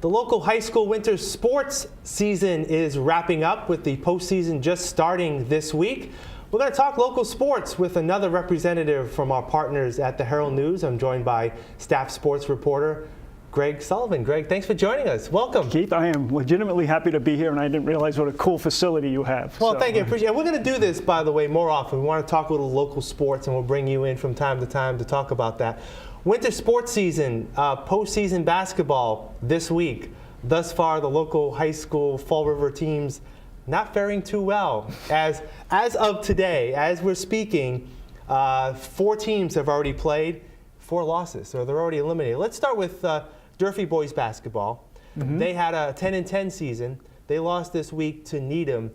The local high school winter sports season is wrapping up with the postseason just starting this week. We're going to talk local sports with another representative from our partners at the Herald News. I'm joined by staff sports reporter Greg Sullivan. Greg, thanks for joining us. Welcome. Keith, I am legitimately happy to be here, and I didn't realize what a cool facility you have. Well, thank you. Appreciate it. We're going to do this, by the way, more often. We want to talk a little local sports, and we'll bring you in from time to talk about that. Winter sports season, postseason basketball this week. Thus far, the local high school Fall River teams not faring too well. As of today, as we're speaking, 4 teams have already played, 4 losses, so they're already eliminated. Let's start with Durfee boys basketball. They had a 10-10 season. They lost this week to Needham.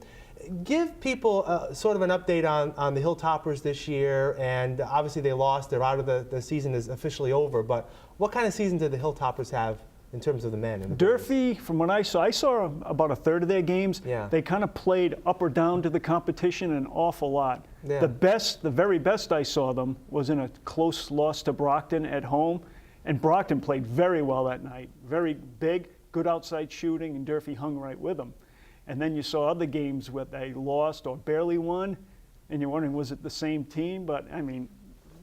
Give people sort of an update on the Hilltoppers this year, and obviously they lost. They're out of the season is officially over, but what kind of season did the Hilltoppers have in terms of the men? And the Durfee, from what I saw about a third of their games. Yeah. They kind of played up or down to the competition an awful lot. Yeah. The very best I saw them was in a close loss to Brockton at home, and Brockton played very well that night. Very big, good outside shooting, and Durfee hung right with them. And then you saw other games where they lost or barely won, and you're wondering, was it the same team? But, I mean,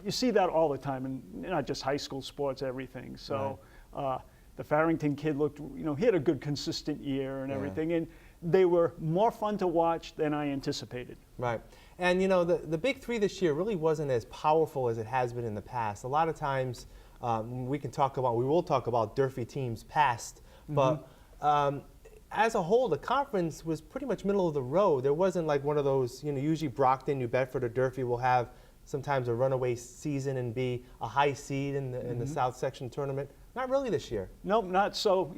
you see that all the time, and not just high school sports, everything. So the Farrington kid looked, he had a good, consistent year and everything, and they were more fun to watch than I anticipated. Right. And, the Big Three this year really wasn't as powerful as it has been in the past. A lot of times we will talk about Durfee teams past, but as a whole, the conference was pretty much middle of the road. There wasn't like one of those, usually Brockton, New Bedford, or Durfee will have sometimes a runaway season and be a high seed in the South Section tournament. Not really this year. Nope, not so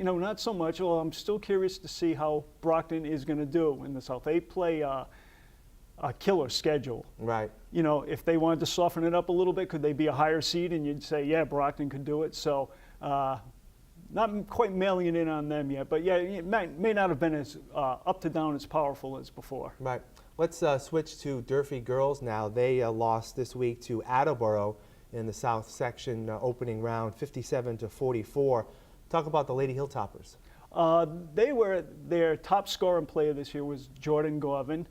much. Well, I'm still curious to see how Brockton is going to do in the South. They play a killer schedule. Right. If they wanted to soften it up a little bit, could they be a higher seed? And you'd say, yeah, Brockton could do it. So not quite mailing it in on them yet, but yeah, it may not have been as up to down as powerful as before. Right. Let's switch to Durfee girls now. They lost this week to Attleboro in the South Section opening round, 57-44. Talk about the Lady Hilltoppers. Their top scorer and player this year was Jordan Gorvin,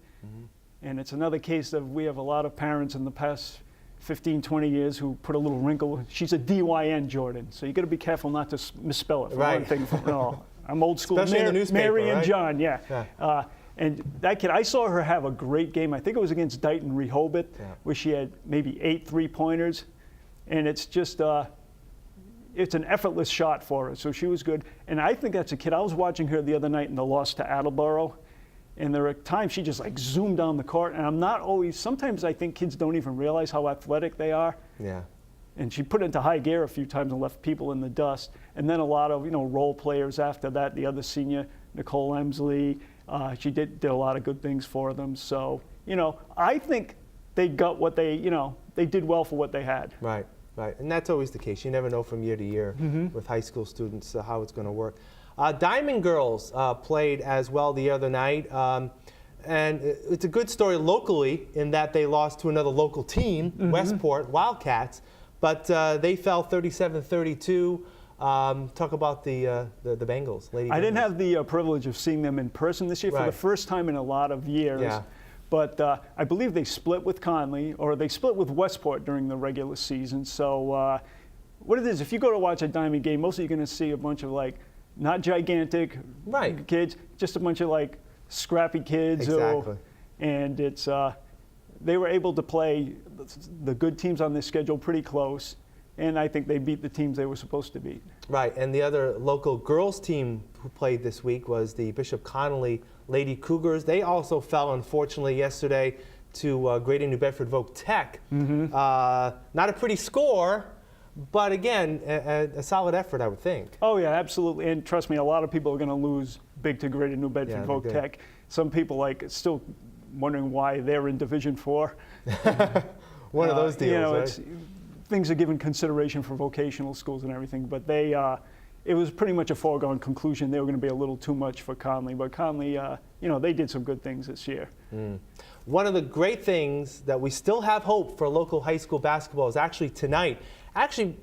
and it's another case of we have a lot of parents in the past 15, 20 years who put a little wrinkle. She's a DYN, Jordan, so you got to be careful not to misspell it. For one thing, I'm old school. Especially in the newspaper, Mary and right? John, yeah. And that kid, I saw her have a great game. I think it was against Dighton Rehoboth, where she had maybe 8 3-pointers, and it's just it's an effortless shot for her. So she was good, and I think that's a kid. I was watching her the other night in the loss to Attleboro. And there are times she just like zoomed down the court, and I'm not always, sometimes I think kids don't even realize how athletic they are. Yeah. And she put into high gear a few times and left people in the dust. And then a lot of, role players after that, the other senior, Nicole Emsley, she did a lot of good things for them. So, I think they got what they did well for what they had. Right, right. And that's always the case. You never know from year to year with high school students how it's going to work. Diamond girls played as well the other night, and it's a good story locally in that they lost to another local team, Westport Wildcats, but they fell 37-32. Talk about the Bengals, Lady Bengals. I didn't have the privilege of seeing them in person this year for the first time in a lot of years. Yeah. But I believe they split with Conley, or they split with Westport during the regular season. So what it is, if you go to watch a Diamond game, mostly you're going to see a bunch of not gigantic kids, just a bunch of scrappy kids. Exactly. And it's they were able to play the good teams on this schedule pretty close, and I think they beat the teams they were supposed to beat. Right, and the other local girls team who played this week was the Bishop Connolly Lady Cougars. They also fell, unfortunately, yesterday to Greater New Bedford Voc Tech. Not a pretty score, but again, a solid effort, I would think. Oh, yeah, absolutely. And trust me, a lot of people are going to lose big to Greater New Bedford Voc Tech. Some people still wondering why they're in Division 4. One of those deals, right? Things are given consideration for vocational schools and everything, but it was pretty much a foregone conclusion they were going to be a little too much for Conley. But Conley, they did some good things this year. One of the great things that we still have hope for local high school basketball is actually tonight. Actually,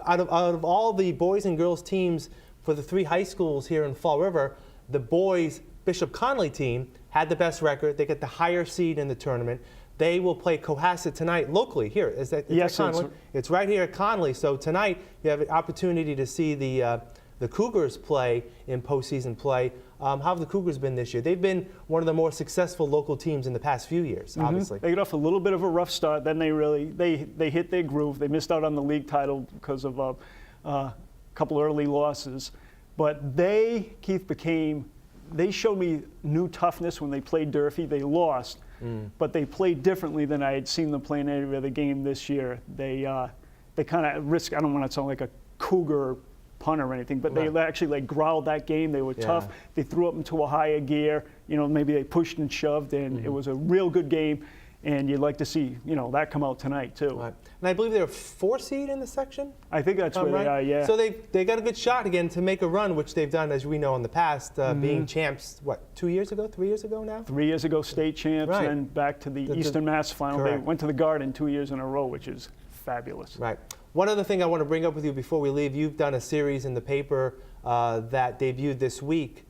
out of all the boys and girls teams for the 3 high schools here in Fall River, the boys Bishop Connolly team had the best record. They get the higher seed in the tournament. They will play Cohasset tonight locally here. Is that Connolly? It's right here at Connolly. So tonight you have an opportunity to see the Cougars play in postseason play. How have the Cougars been this year? They've been one of the more successful local teams in the past few years, obviously. They got off a little bit of a rough start. Then they hit their groove. They missed out on the league title because of a couple early losses. But they showed me new toughness when they played Durfee. They lost, but they played differently than I had seen them play in every other game this year. They kind of risk. I don't want to sound like a Cougar punt or anything, but they actually growled that game. They were tough. They threw up into a higher gear. Maybe they pushed and shoved, and it was a real good game. And you'd like to see, that come out tonight too. Right. And I believe they're a 4 seed in the section. I think that's where they are. Yeah. So they got a good shot again to make a run, which they've done, as we know, in the past, being champs. What, 2 years ago, 3 years ago now? 3 years ago, state champs, and back to the Eastern Mass final. Correct. They went to the Garden 2 years in a row, which is fabulous. Right. One other thing I want to bring up with you before we leave, you've done a series in the paper that debuted this week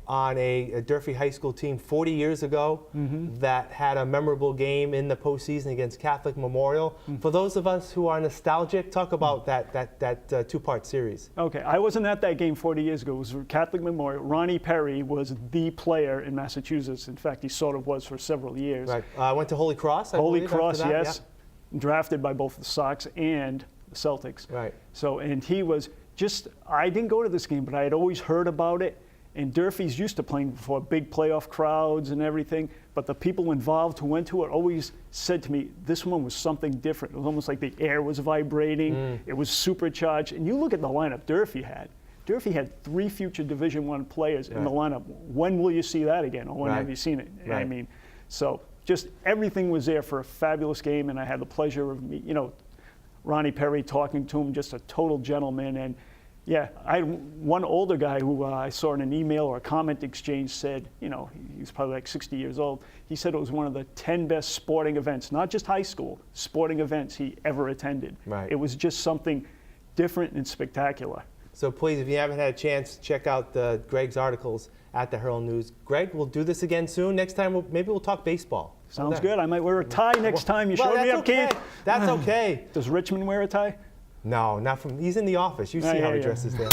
on a Durfee High School team 40 years ago that had a memorable game in the postseason against Catholic Memorial. For those of us who are nostalgic, talk about that two-part series. Okay, I wasn't at that game 40 years ago. It was Catholic Memorial. Ronnie Perry was the player in Massachusetts. In fact, he sort of was for several years. Right. Went to Holy Cross, I Holy believe, Cross, after that. yes. Drafted by both the Sox and the Celtics. Right. So, and he was I didn't go to this game, but I had always heard about it. And Durfee's used to playing before big playoff crowds and everything, but the people involved who went to it always said to me, this one was something different. It was almost like the air was vibrating. It was supercharged. And you look at the lineup Durfee had. Durfee had 3 future Division I players in the lineup. When will you see that again? Or when have you seen it? Right. I mean, so just everything was there for a fabulous game, and I had the pleasure of, Ronnie Perry talking to him, just a total gentleman. And yeah, one older guy who I saw in an email or a comment exchange said, he's probably like 60 years old. He said it was one of the 10 best sporting events, not just high school, sporting events he ever attended. Right. It was just something different and spectacular. So please, if you haven't had a chance, check out Greg's articles at the Herald News. Greg, we'll do this again soon. Next time, maybe we'll talk baseball. Sounds good. I might wear a tie next time. You showed me up, okay. Keith. That's okay. Does Richmond wear a tie? No, not from. He's in the office. You see how he dresses there.